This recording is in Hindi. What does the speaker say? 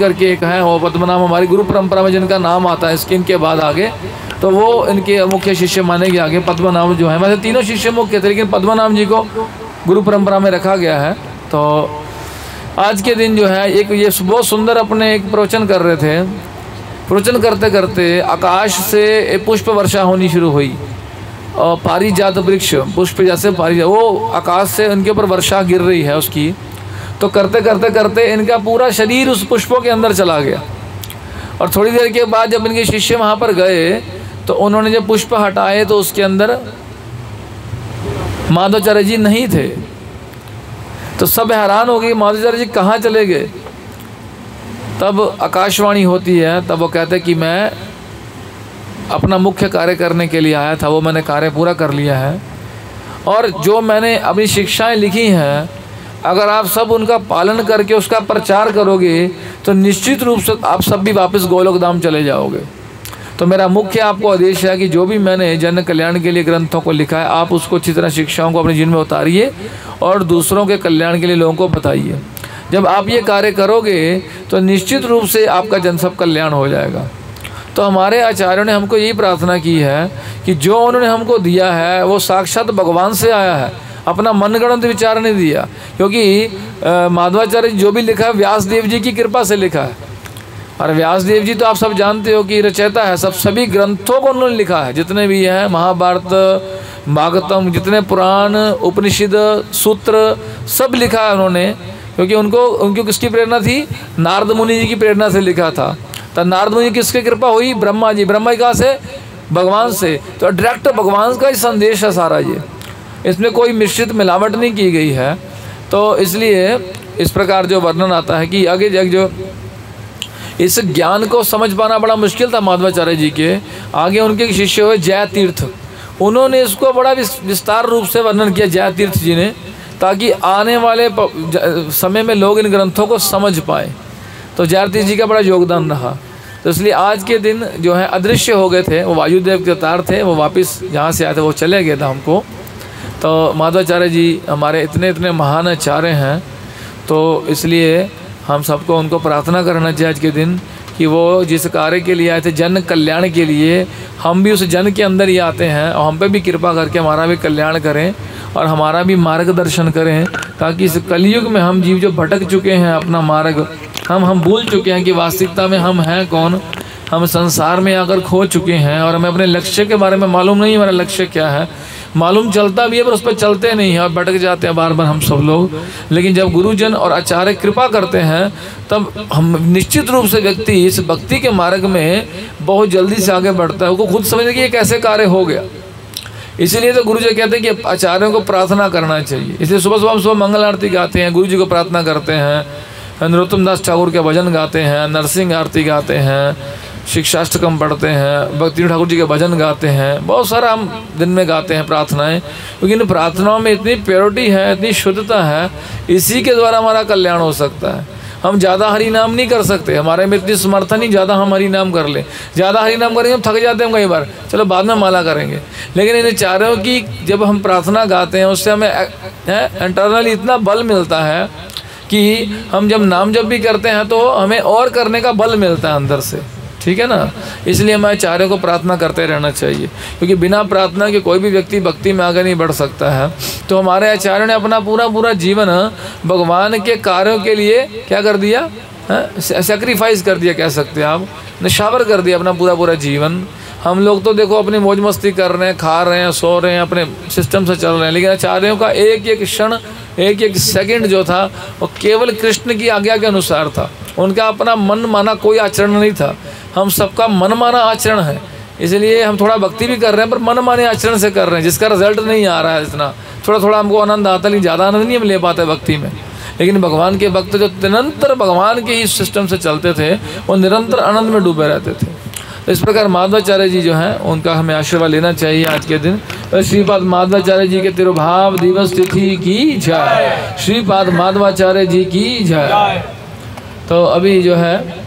करके एक है, वो पद्मनाभ हमारी गुरु परंपरा में जिनका नाम आता है इसके इनके बाद आगे, तो वो इनके मुख्य शिष्य माने गए आगे। पद्मनाभ जो है, वैसे तीनों शिष्य मुख्य थे, लेकिन पद्मनाभ जी को गुरु परंपरा में रखा गया है। तो आज के दिन जो है एक ये बहुत सुंदर अपने एक प्रवचन कर रहे थे। प्रवचन करते करते आकाश से पुष्प वर्षा होनी शुरू हुई और पारिजात वृक्ष, पुष्प जैसे पारिजात, वो आकाश से उनके ऊपर वर्षा गिर रही है उसकी। तो करते करते करते इनका पूरा शरीर उस पुष्पों के अंदर चला गया। और थोड़ी देर के बाद जब इनके शिष्य वहाँ पर गए तो उन्होंने जब पुष्प हटाए तो उसके अंदर माधवाचार्य जी नहीं थे। तो सब हैरान हो गए, माधवाचार्य जी कहाँ चले गए। तब आकाशवाणी होती है, तब वो कहते कि मैं अपना मुख्य कार्य करने के लिए आया था, वो मैंने कार्य पूरा कर लिया है। और जो मैंने अपनी शिक्षाएं लिखी हैं, अगर आप सब उनका पालन करके उसका प्रचार करोगे तो निश्चित रूप से आप सब भी वापस गोलोक धाम चले जाओगे। तो मेरा मुख्य आपको आदेश है कि जो भी मैंने जन कल्याण के लिए ग्रंथों को लिखा है, आप उसको अच्छी तरह शिक्षाओं को अपने जीवन में उतारिए और दूसरों के कल्याण के लिए लोगों को बताइए। जब आप ये कार्य करोगे तो निश्चित रूप से आपका जन सब कल्याण हो जाएगा। तो हमारे आचार्यों ने हमको यही प्रार्थना की है कि जो उन्होंने हमको दिया है वो साक्षात भगवान से आया है, अपना मनगढ़ंत विचार नहीं दिया। क्योंकि माधवाचार्य जो भी लिखा है व्यास देव जी की कृपा से लिखा है। और व्यास देव जी तो आप सब जानते हो कि रचयिता है, सभी ग्रंथों को उन्होंने लिखा है, जितने भी हैं महाभारत, भागवतम, जितने पुराण, उपनिषद, सूत्र सब लिखा है उन्होंने। क्योंकि उनको किसकी प्रेरणा थी? नारद मुनि जी की प्रेरणा से लिखा था। तो नारद मुनि किसकी कृपा हुई? ब्रह्मा जी। ब्रह्मा जी कहाँ से? भगवान से। तो डायरेक्ट भगवान का ही संदेश है सारा ये, इसमें कोई मिश्रित मिलावट नहीं की गई है। तो इसलिए इस प्रकार जो वर्णन आता है कि आगे जो इस ज्ञान को समझ पाना बड़ा मुश्किल था माधवाचार्य जी के। आगे उनके शिष्य हुए जय तीर्थ, उन्होंने इसको बड़ा विस्तार रूप से वर्णन किया जय तीर्थ जी ने, ताकि आने वाले समय में लोग इन ग्रंथों को समझ पाए। तो जय तीर्थ जी का बड़ा योगदान रहा। तो इसलिए आज के दिन जो है अदृश्य हो गए थे, वो वायुदेव के अवतार थे, वो वापस जहाँ से आए थे वो चले गए थे हमको। तो माधवाचार्य जी हमारे इतने महान आचार्य हैं, तो इसलिए हम सबको उनको प्रार्थना करना चाहिए आज के दिन कि वो जिस कार्य के लिए आए थे जन कल्याण के लिए, हम भी उस जन के अंदर ही आते हैं और हम पे भी कृपा करके हमारा भी कल्याण करें और हमारा भी मार्गदर्शन करें, ताकि इस कलयुग में हम जीव जो भटक चुके हैं अपना मार्ग, हम भूल चुके हैं कि वास्तविकता में हम हैं कौन। हम संसार में आकर खो चुके हैं और हमें अपने लक्ष्य के बारे में मालूम नहीं, हमारा लक्ष्य क्या है। मालूम चलता भी है पर उस पर चलते नहीं हैं और भटक जाते हैं बार बार हम सब लोग। लेकिन जब गुरुजन और आचार्य कृपा करते हैं तब हम निश्चित रूप से व्यक्ति इस भक्ति के मार्ग में बहुत जल्दी से आगे बढ़ता है। उसको खुद समझने कि ये कैसे कार्य हो गया। इसीलिए तो गुरु जी कहते हैं कि आचार्यों को प्रार्थना करना चाहिए। इसलिए सुबह सुबह हम सुबह मंगल आरती गाते हैं, गुरु जी को प्रार्थना करते हैं, नरोत्तम दास ठाकुर के भजन गाते हैं, नरसिंह आरती गाते हैं, शिक्षाष्टकम पढ़ते हैं, भक्ति ठाकुर जी के भजन गाते हैं, बहुत सारा हम दिन में गाते हैं प्रार्थनाएं। क्योंकि इन प्रार्थनाओं में इतनी प्योरिटी है, इतनी शुद्धता है, इसी के द्वारा हमारा कल्याण हो सकता है। हम ज़्यादा हरि नाम नहीं कर सकते, हमारे में इतनी समर्थ नहीं ज़्यादा हम हरि नाम कर लें। ज़्यादा हरि नाम करेंगे हम थक जाते हैं कई बार, चलो बाद में माला करेंगे। लेकिन इन चारों की जब हम प्रार्थना गाते हैं उससे हमें इंटरनली इतना बल मिलता है कि हम जब नाम जब भी करते हैं तो हमें और करने का बल मिलता है अंदर से। ठीक है ना। इसलिए हमें आचार्यों को प्रार्थना करते रहना चाहिए, क्योंकि बिना प्रार्थना के कोई भी व्यक्ति भक्ति में आगे नहीं बढ़ सकता है। तो हमारे आचार्यों ने अपना पूरा जीवन भगवान के कार्यों के लिए क्या कर दिया, सेक्रीफाइस कर दिया, कह सकते हैं आप, निशावर कर दिया अपना पूरा जीवन। हम लोग तो देखो अपनी मौज मस्ती कर रहे हैं, खा रहे हैं, सो रहे हैं, अपने सिस्टम से चल रहे हैं। लेकिन आचार्यों का एक एक क्षण, एक एक सेकंड जो था वो केवल कृष्ण की आज्ञा के अनुसार था। उनका अपना मन माना कोई आचरण नहीं था। हम सबका मन माना आचरण है, इसलिए हम थोड़ा भक्ति भी कर रहे हैं पर मन माने आचरण से कर रहे हैं, जिसका रिजल्ट नहीं आ रहा है। इतना थोड़ा हमको आनंद आता, लेकिन ज़्यादा आनंद नहीं हम ले पाते भक्ति में। लेकिन भगवान के भक्त जो निरंतर भगवान के ही सिस्टम से चलते थे वो निरंतर आनंद में डूबे रहते थे। इस प्रकार माधवाचार्य जी जो हैं उनका हमें आशीर्वाद लेना चाहिए आज के दिन। श्रीपाद माधवाचार्य जी के तिरुभाव दिवस तिथि की जय, श्रीपाद माधवाचार्य जी की जय। तो अभी जो है